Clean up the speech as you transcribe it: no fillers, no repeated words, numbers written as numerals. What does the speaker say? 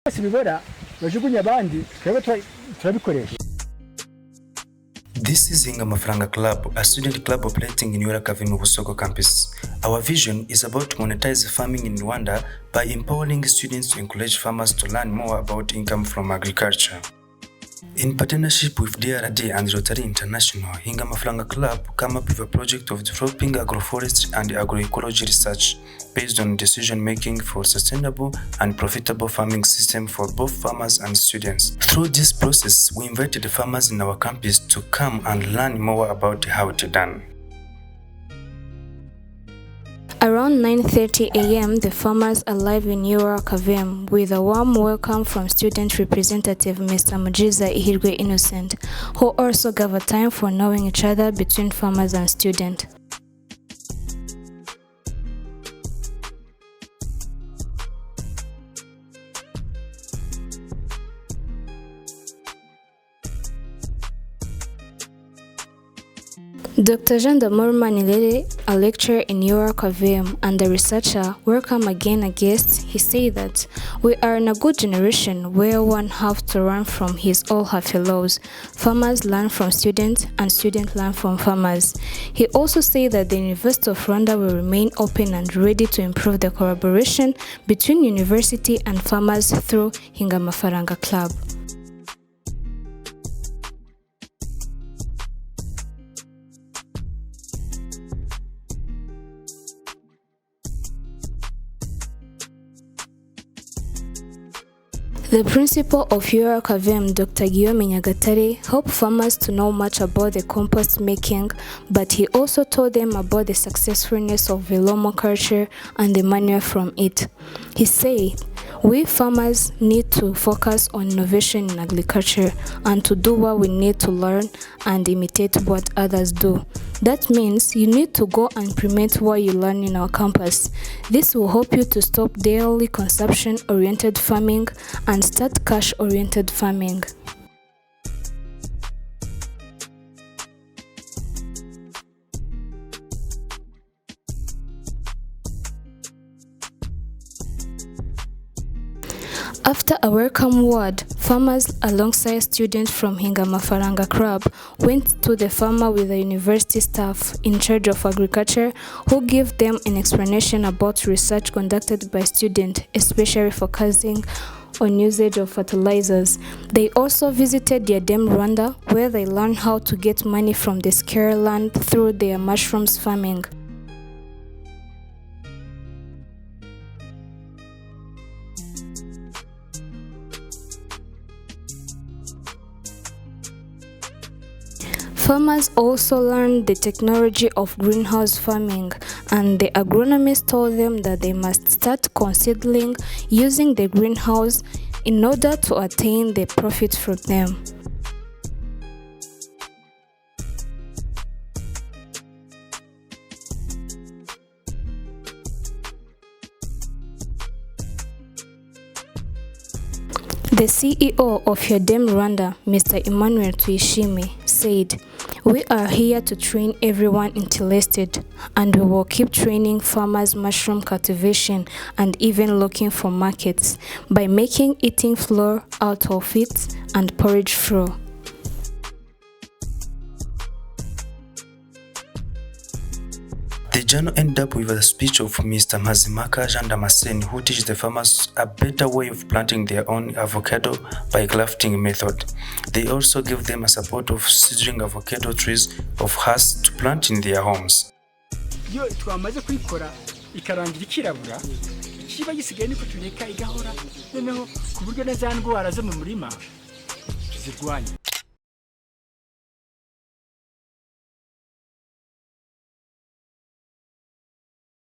This is Amafaranga Club, a student club operating in UR-CAVM Busogo campus. Our vision is about to monetize farming in Rwanda by empowering students to encourage farmers to learn more about income from agriculture. In partnership with DRD and Rotary International, Amafaranga Club came up with a project of developing agroforestry and agroecology research based on decision-making for sustainable and profitable farming system for both farmers and students. Through this process, we invited the farmers in our campus to come and learn more about how it's done. Around 9:30 a.m., the farmers arrived in UR-CAVM with a warm welcome from student representative Mr. Mujiza Ihirwe Innocent, who also gave a time for knowing each other between farmers and students. Dr. Jean D'Amour Manilele, a lecturer in UR-CAVM and a researcher, welcome again a guest. He said that we are in a good generation where one have to learn from his or her fellows. Farmers learn from students and students learn from farmers. He also said that the University of Rwanda will remain open and ready to improve the collaboration between university and farmers through Amafaranga Club. The principal of UR-CAVM, Dr. Guillaume Nyagatare, helped farmers to know much about the compost making, but he also told them about the successfulness of Velomo culture and the manure from it. He said, we farmers need to focus on innovation in agriculture and to do what we need to learn and imitate what others do. That means you need to go and implement what you learn in our campus. This will help you to stop daily consumption-oriented farming and start cash-oriented farming. After a welcome word, farmers alongside students from Amafaranga Club went to the farmer with the university staff in charge of agriculture who gave them an explanation about research conducted by students, especially focusing on usage of fertilizers. They also visited Diadem Rwanda, where they learned how to get money from the scarce land through their mushrooms farming. Farmers also learned the technology of greenhouse farming, and the agronomist told them that they must start considering using the greenhouse in order to attain the profit from them. The CEO of Diadem Rwanda, Mr. Emmanuel Tuyishime, said, "We are here to train everyone interested, and we will keep training farmers mushroom cultivation and even looking for markets by making eating flour out of it and porridge flour." The journal ended up with a speech of Mr. Mazimaka Jean Damascene, who teaches the farmers a better way of planting their own avocado by grafting method. They also give them a support of seedling avocado trees of hers to plant in their homes. Yo twamaze kwikora ikarangira ikirabura kiba gisigaye niko tureka igahora noneho kuburyo na za ndwara zo mu murima zirwanya.